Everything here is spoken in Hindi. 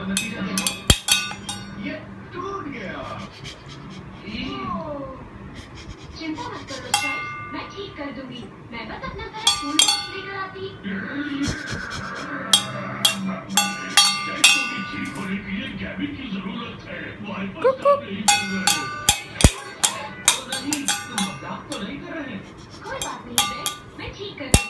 नतीजा देखो, ये टूट गया। चिंता मत करो साहब, मैं ठीक कर दूंगी। मैं बस अपना सारा टूल बॉक्स लेकर आती। ठीक होने के लिए कैबिन की जरूरत है। वाइपर काम नहीं कर रहे। नहीं, तुम मजाक तो नहीं कर रहे? कोई बात नहीं, मैं ठीक कर दूंगी।